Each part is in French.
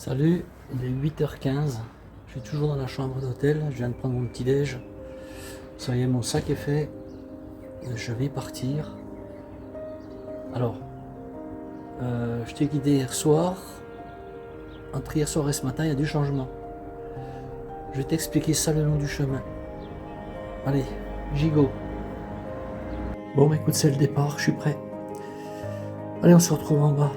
Salut, il est 8h15, je suis toujours dans la chambre d'hôtel, je viens de prendre mon petit déj. Ça y est, mon sac est fait, je vais partir. Alors, je t'ai guidé hier soir. Entre hier soir et ce matin, il y a du changement. Je vais t'expliquer ça le long du chemin. Allez, gigot. Bon, bah, écoute, c'est le départ, je suis prêt. Allez, on se retrouve en bas.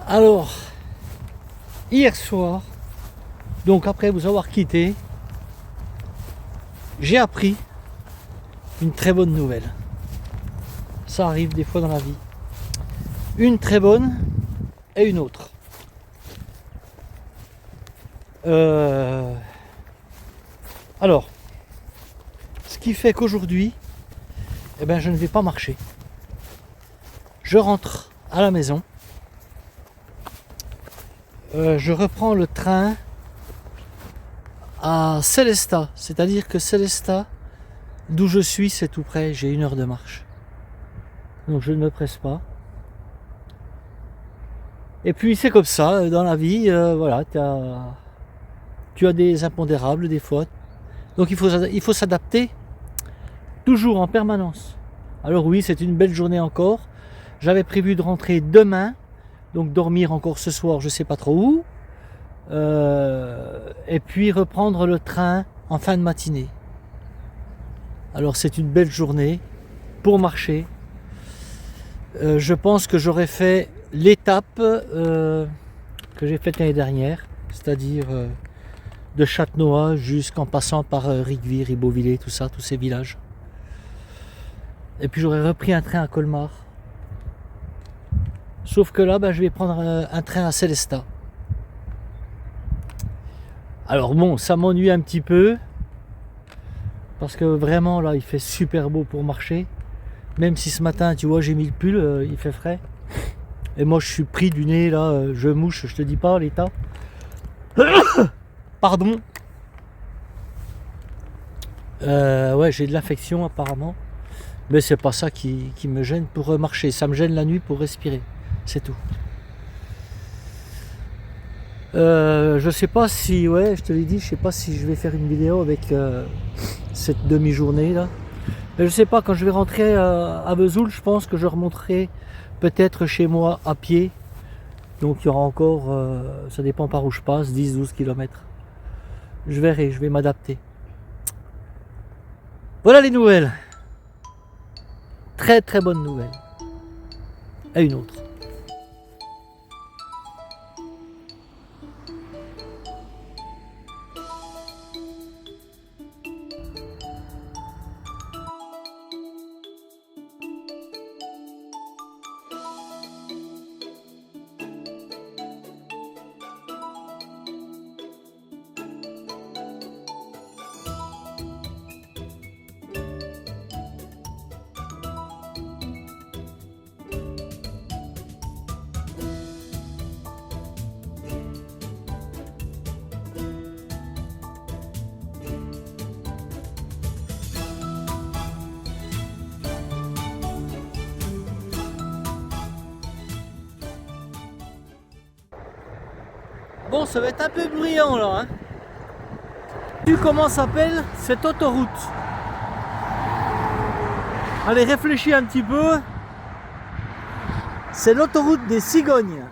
Alors, hier soir, donc après vous avoir quitté, j'ai appris une très bonne nouvelle. Ça arrive des fois dans la vie. Une très bonne et une autre. Alors, ce qui fait qu'aujourd'hui, eh ben, je ne vais pas marcher. Je rentre à la maison. Je reprends le train à Sélestat, c'est-à-dire que Sélestat, d'où je suis, c'est tout près, j'ai 1 heure de marche. Donc je ne me presse pas. Et puis c'est comme ça, dans la vie, voilà, tu as des impondérables des fois. Donc il faut s'adapter toujours en permanence. Alors oui, c'est une belle journée encore. J'avais prévu de rentrer demain. Donc dormir encore ce soir, je sais pas trop où. Et puis reprendre le train en fin de matinée. Alors c'est une belle journée pour marcher. Je pense que j'aurais fait l'étape que j'ai faite l'année dernière, c'est-à-dire de Châtenois jusqu'en passant par Rigby, Ribeauvillé, tout ça, tous ces villages. Et puis j'aurais repris un train à Colmar. Sauf que là, je vais prendre un train à Sélestat. Alors bon, ça m'ennuie un petit peu. Parce que vraiment, là, il fait super beau pour marcher. Même si ce matin, tu vois, j'ai mis le pull, il fait frais. Et moi, je suis pris du nez, là, je mouche, je te dis pas l'état. Pardon. Ouais, j'ai de l'infection apparemment. Mais c'est pas ça qui me gêne pour marcher. Ça me gêne la nuit pour respirer. C'est tout. Je sais pas si, ouais, je te l'ai dit, je sais pas si je vais faire une vidéo avec cette demi-journée là. Mais je sais pas, quand je vais rentrer à Vesoul, je pense que je remonterai peut-être chez moi à pied. Donc il y aura encore, ça dépend par où je passe, 10-12 km. Je verrai, je vais m'adapter. Voilà les nouvelles. Très très bonne nouvelle. Et une autre. Bon, ça va être un peu bruyant là. Hein. Tu sais comment s'appelle cette autoroute? Allez, réfléchis un petit peu. C'est l'autoroute des cigognes.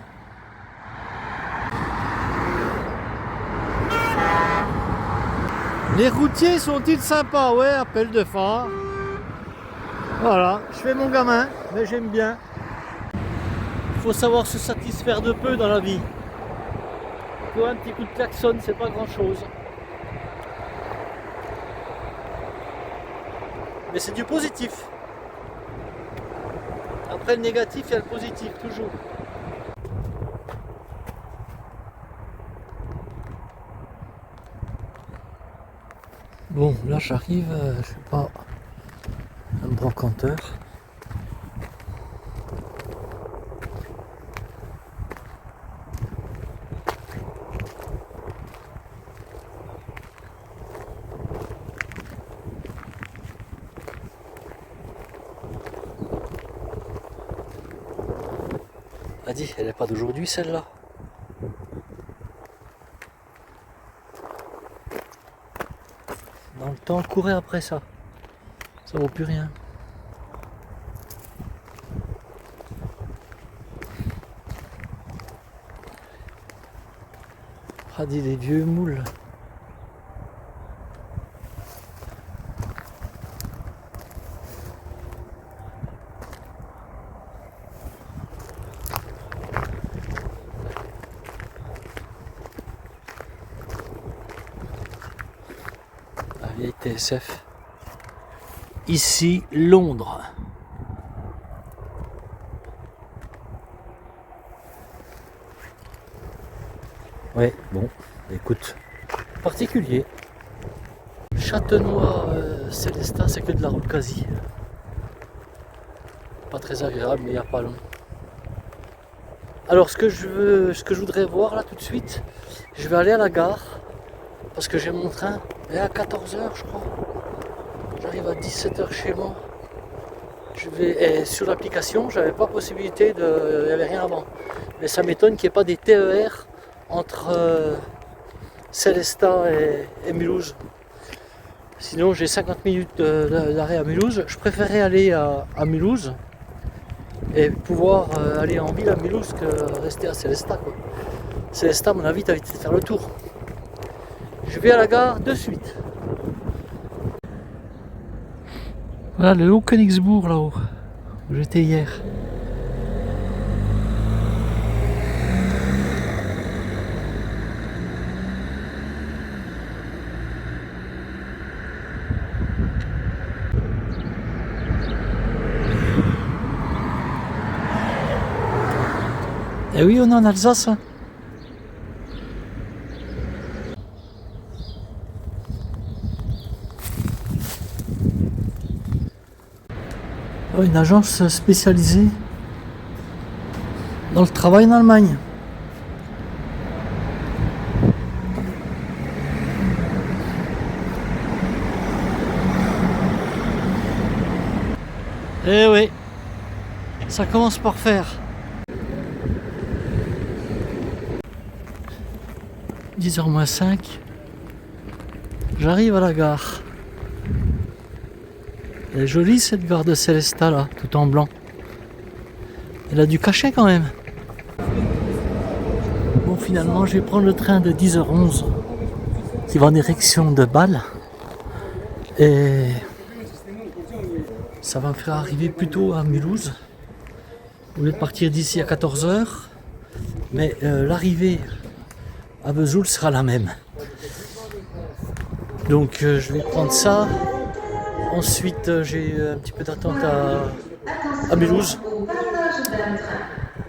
Les routiers sont-ils sympas? Ouais, appel de phare. Voilà, je fais mon gamin, mais j'aime bien. Il faut savoir se satisfaire de peu dans la vie. Un petit coup de klaxon, c'est pas grand chose. Mais c'est du positif. Après le négatif, il y a le positif, toujours. Bon, là j'arrive, je suis pas un brocanteur. A dit, elle n'est pas d'aujourd'hui celle-là. Dans le temps, courait après ça. Ça vaut plus rien. Ah, dit des vieux moules. La vieille TSF. Ici, Londres. Ouais, bon, écoute, particulier. Châtenois Célestat, c'est que de la route quasi. Pas très agréable, mais il n'y a pas long. Alors ce que je voudrais voir là tout de suite, je vais aller à la gare parce que j'ai mon train et à 14 h je crois. J'arrive à 17 h chez moi. Et sur l'application, j'avais pas possibilité de. Il n'y avait rien avant. Mais ça m'étonne qu'il n'y ait pas des TER entre Célestat et Mulhouse. Sinon j'ai 50 minutes d'arrêt à Mulhouse. Je préférais aller à Mulhouse et pouvoir aller en ville à Mulhouse que rester à Célestat, quoi. Célestat, à mon avis, t'as vite de faire le tour. Je vais à la gare de suite. Voilà le Haut-Königsbourg là-haut, où j'étais hier. Et oui, on est en Alsace. Une agence spécialisée dans le travail en Allemagne. Eh oui, ça commence par faire. 10 h moins 5, j'arrive à la gare. Elle est jolie cette gare de Célestat là, tout en blanc. Elle a du cachet quand même. Bon, finalement je vais prendre le train de 10 h 11 qui va en direction de Bâle. Et ça va me faire arriver plus tôt à Mulhouse. Au lieu de partir d'ici à 14 h. Mais l'arrivée à Vesoul sera la même. Donc je vais prendre ça. Ensuite j'ai un petit peu d'attente à Mulhouse.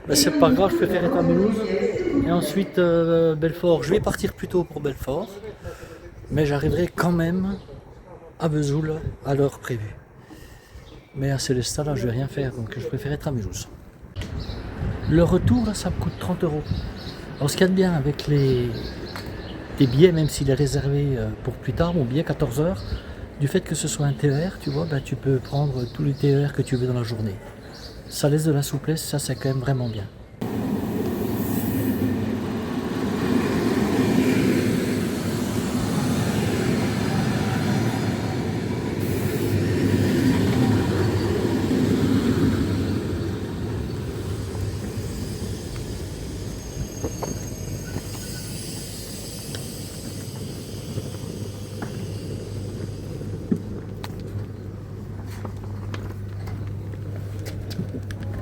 Ben, c'est pas grave, je préfère être à Mulhouse. Et ensuite Belfort. Je vais partir plus tôt pour Belfort. Mais j'arriverai quand même à Vesoul à l'heure prévue. Mais à Célestat là je vais rien faire, donc je préfère être à Mulhouse. Le retour là ça me coûte 30 €. Alors ce qu'il y a de bien avec les billets, même s'il est réservé pour plus tard, mon billet 14 h, du fait que ce soit un TER, tu vois, ben, tu peux prendre tous les TER que tu veux dans la journée. Ça laisse de la souplesse, ça c'est quand même vraiment bien.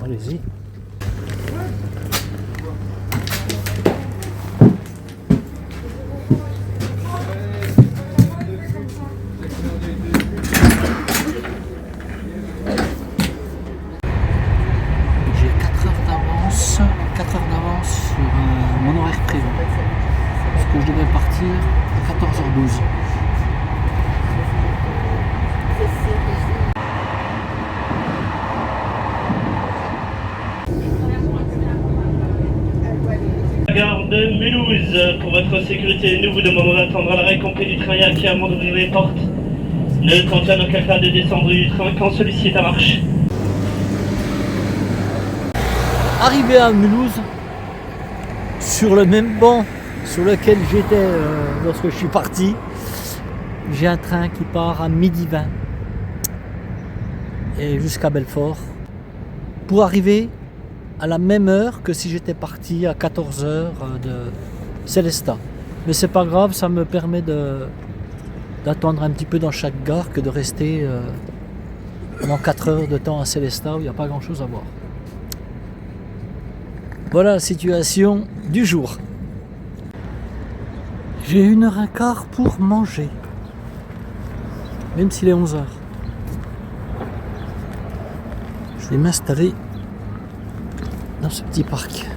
Allez-y. J'ai 4 heures d'avance sur mon horaire prévu. Parce que je devais partir à 14 h 12. Gare de Mulhouse, pour votre sécurité, nous vous demandons d'attendre à l'arrêt complet du train et avant d'ouvrir les portes. Ne tentez en aucun cas de descendre du train quand celui-ci est à marche. arrivé à Mulhouse, sur le même banc sur lequel j'étais lorsque je suis parti, j'ai un train qui part à 12h20 et jusqu'à Belfort pour arriver à la même heure que si j'étais parti à 14h de Sélestat. Mais c'est pas grave, ça me permet d'attendre un petit peu dans chaque gare que de rester pendant 4 heures de temps à Sélestat où il n'y a pas grand chose à voir. Voilà la situation du jour. J'ai 1h15 pour manger, même s'il est 11h. Je vais m'installer dans ce petit parc.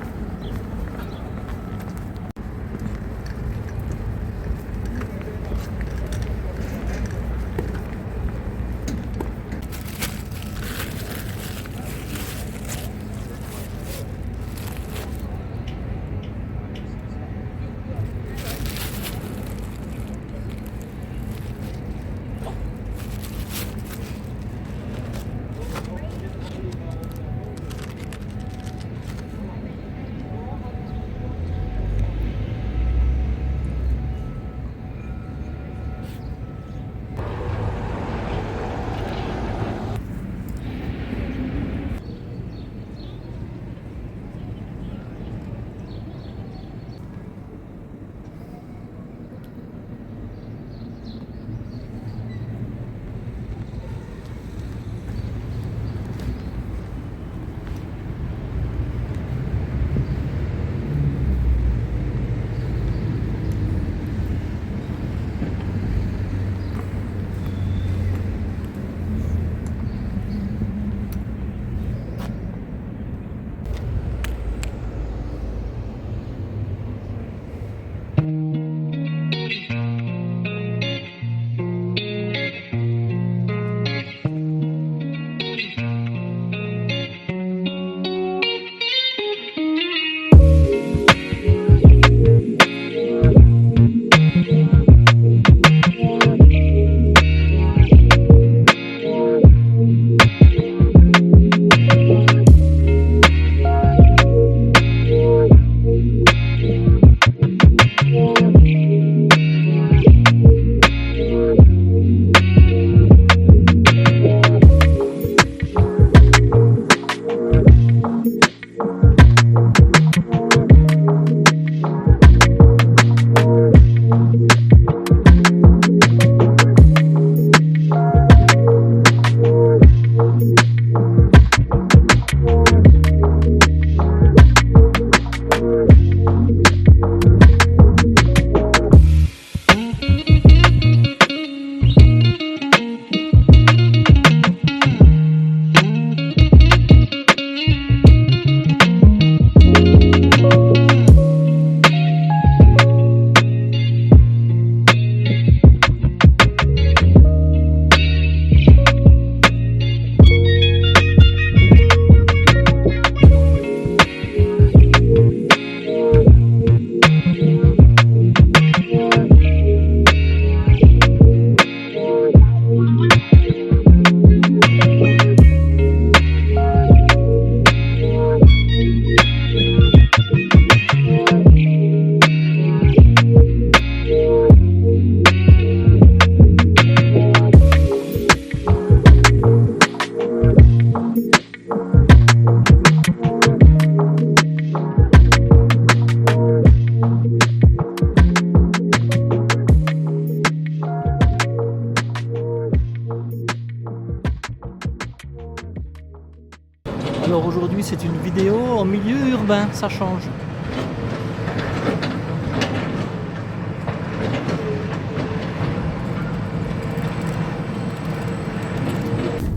Alors aujourd'hui c'est une vidéo en milieu urbain, ça change.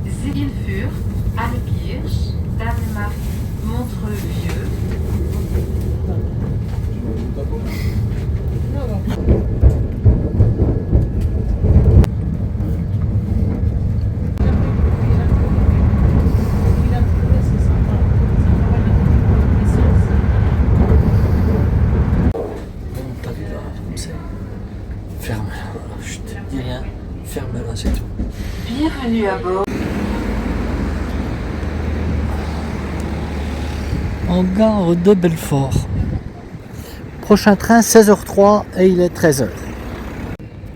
Ziegenfurt, Alkirch, Danemark, Montreux-Vieux. Ferme-la, je te dis rien, ferme-la, c'est tout. Bienvenue à bord. en gare de Belfort. Prochain train 16h03 et il est 13h.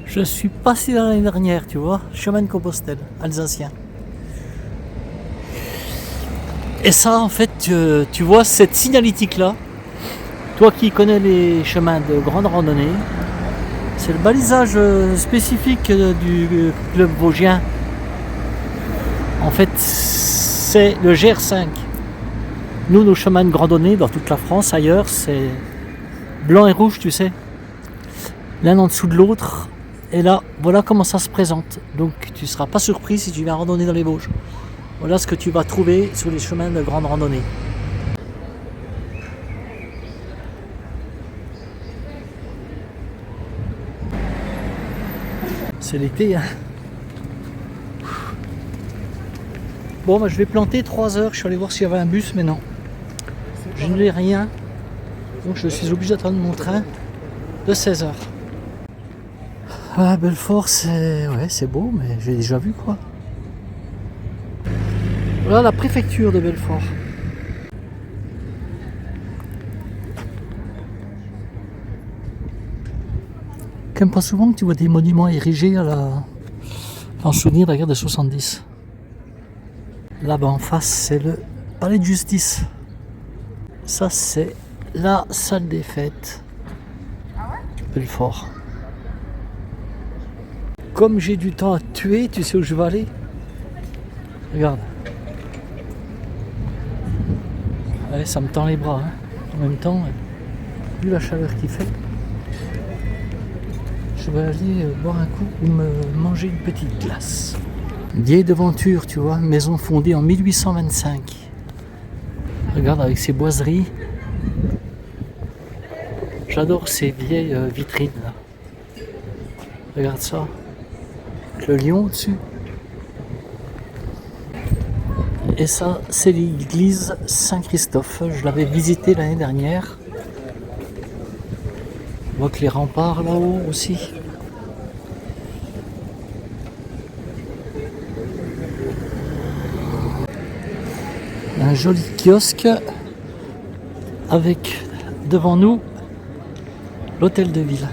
Je suis passé l'année dernière, tu vois, chemin de Compostelle, alsacien. Et ça, en fait, tu vois cette signalétique-là, toi qui connais les chemins de grande randonnée, c'est le balisage spécifique du club vosgien. En fait, c'est le GR5. Nous, nos chemins de randonnée dans toute la France, ailleurs, c'est blanc et rouge, tu sais, l'un en dessous de l'autre. Et là, voilà comment ça se présente. Donc, tu ne seras pas surpris si tu viens randonner dans les Vosges. Voilà ce que tu vas trouver sur les chemins de grande randonnée. C'est l'été, hein. Bon, bah, je vais planter 3 heures. Je suis allé voir s'il y avait un bus, mais non. Je ne l'ai rien. Donc, je suis obligé d'attendre mon train de 16h. Ah, Belfort, c'est beau, mais j'ai déjà vu quoi. Voilà la préfecture de Belfort. Quand même pas souvent que tu vois des monuments érigés en souvenir de la guerre de 70. Là-bas en face, c'est le palais de justice. Ça, c'est la salle des fêtes. Belfort. Comme j'ai du temps à tuer, tu sais où je vais aller? Regarde. Allez, ça me tend les bras. Hein. En même temps, vu la chaleur qu'il fait, je vais aller boire un coup ou me manger une petite glace. Vieille devanture, tu vois, maison fondée en 1825. Regarde avec ses boiseries. J'adore ces vieilles vitrines là. Regarde ça. Avec le lion au-dessus. Et ça, c'est l'église Saint-Christophe. Je l'avais visitée l'année dernière. On voit que les remparts là-haut aussi. Un joli kiosque avec devant nous l'hôtel de ville.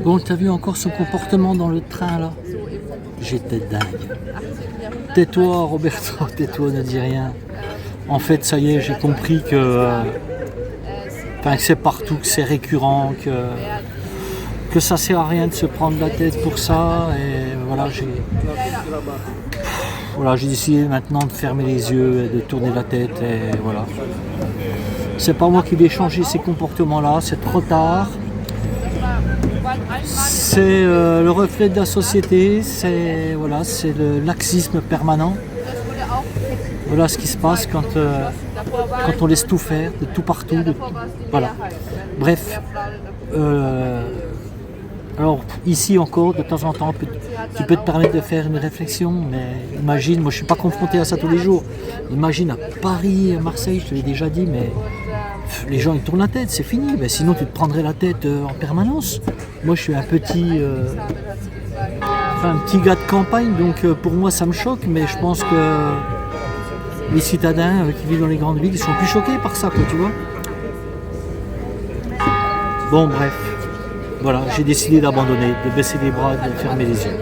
Bon, t'as vu encore son comportement dans le train là? J'étais dingue. Tais-toi Roberto, tais-toi, ne dis rien. En fait, ça y est, j'ai compris que c'est partout, que c'est récurrent, que ça sert à rien de se prendre la tête pour ça. Et voilà, j'ai décidé maintenant de fermer les yeux et de tourner la tête. Et voilà. C'est pas moi qui vais changer ces comportements-là, c'est trop tard. C'est le reflet de la société, c'est le laxisme permanent. Voilà ce qui se passe quand on laisse tout faire, de tout partout. Voilà. Bref. Alors ici encore, de temps en temps, tu peux te permettre de faire une réflexion, mais imagine, moi je ne suis pas confronté à ça tous les jours. Imagine à Paris, à Marseille, je te l'ai déjà dit, mais les gens ils tournent la tête, c'est fini. Mais sinon tu te prendrais la tête en permanence. Moi je suis un petit gars de campagne, donc pour moi ça me choque, mais je pense que les citadins qui vivent dans les grandes villes, ils sont plus choqués par ça, quoi, tu vois. Bon, bref. Voilà, j'ai décidé d'abandonner, de baisser les bras, de fermer les yeux.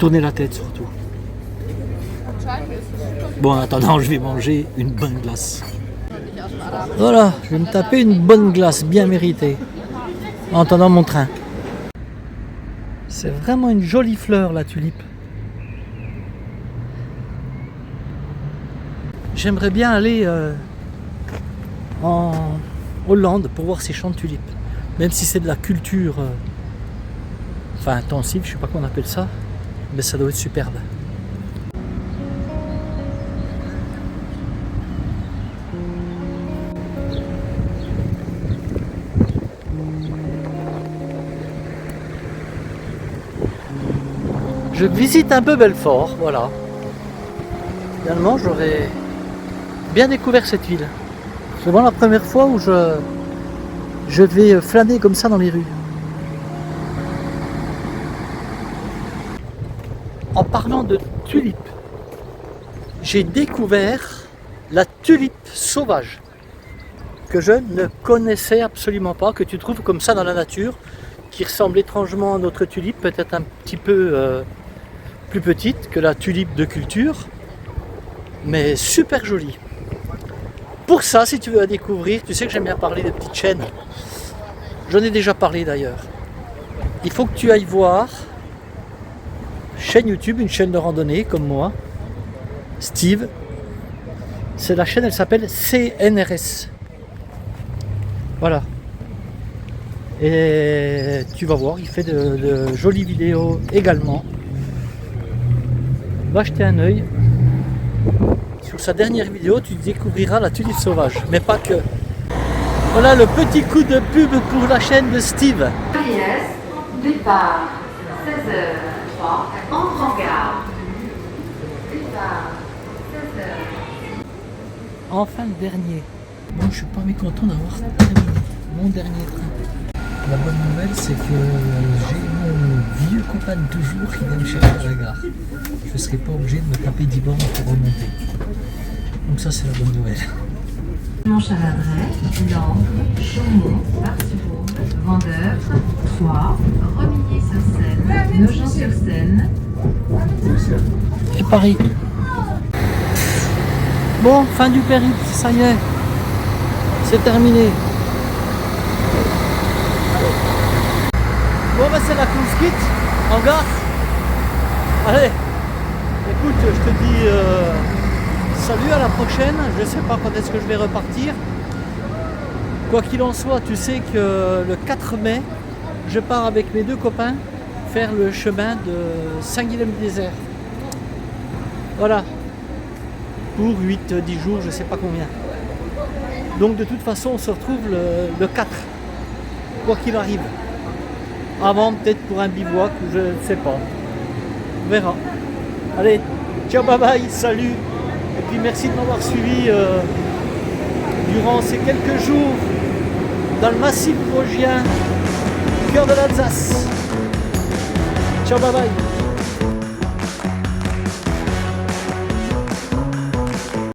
Tourner la tête surtout. Bon, en attendant, je vais manger une bonne glace. Voilà, je vais me taper une bonne glace, bien méritée. En attendant mon train. C'est vraiment une jolie fleur, la tulipe. J'aimerais bien aller en Hollande pour voir ces champs de tulipes. Même si c'est de la culture intensive, je sais pas comment on appelle ça, mais ça doit être superbe. Je visite un peu Belfort, voilà. Finalement, j'aurais bien découvert cette ville. C'est vraiment la première fois où je vais flâner comme ça dans les rues. En parlant de tulipes, j'ai découvert la tulipe sauvage que je ne connaissais absolument pas, que tu trouves comme ça dans la nature, qui ressemble étrangement à notre tulipe, peut-être un petit peu plus petite que la tulipe de culture, mais super jolie. Pour ça, si tu veux la découvrir, tu sais que j'aime bien parler de petites chaînes. J'en ai déjà parlé d'ailleurs. Il faut que tu ailles voir chaîne YouTube, une chaîne de randonnée comme moi, Steve. C'est la chaîne, elle s'appelle CNRS. Voilà. Et tu vas voir, il fait de jolies vidéos également. Va jeter un œil. Sur sa dernière vidéo, tu découvriras la tulipe sauvage, mais pas que. Voilà le petit coup de pub pour la chaîne de Steve. Trieste, départ 16h03, entre en gare. Départ 16h. Enfin le dernier. Bon, je suis pas mécontent d'avoir terminé mon dernier train. La bonne nouvelle, c'est que j'ai mon vieux copain de toujours qui vient me chercher à la gare. Je ne serai pas obligé de me taper 10 bornes pour remonter. Donc ça, c'est la bonne nouvelle. Montchaladret, Langres, Chaumont, Bar-sur-Aube, Vendeuvre, Troyes, Romilly-sur-Seine, Nogent-sur-Seine. Et Paris. Bon, fin du périple, ça y est. C'est terminé. Bon, bah c'est la course quitte en gare. Allez, écoute, je te dis salut, à la prochaine. Je sais pas quand est-ce que je vais repartir. Quoi qu'il en soit, tu sais que le 4 mai, je pars avec mes deux copains faire le chemin de Saint-Guilhem-du-Désert. Voilà. Pour 8-10 jours, je sais pas combien. Donc de toute façon, on se retrouve le 4. Quoi qu'il arrive. Avant, peut-être pour un bivouac, je ne sais pas. On verra. Allez, ciao, bye bye, salut. Et puis merci de m'avoir suivi durant ces quelques jours dans le massif vosgien, cœur de l'Alsace. Ciao, bye bye.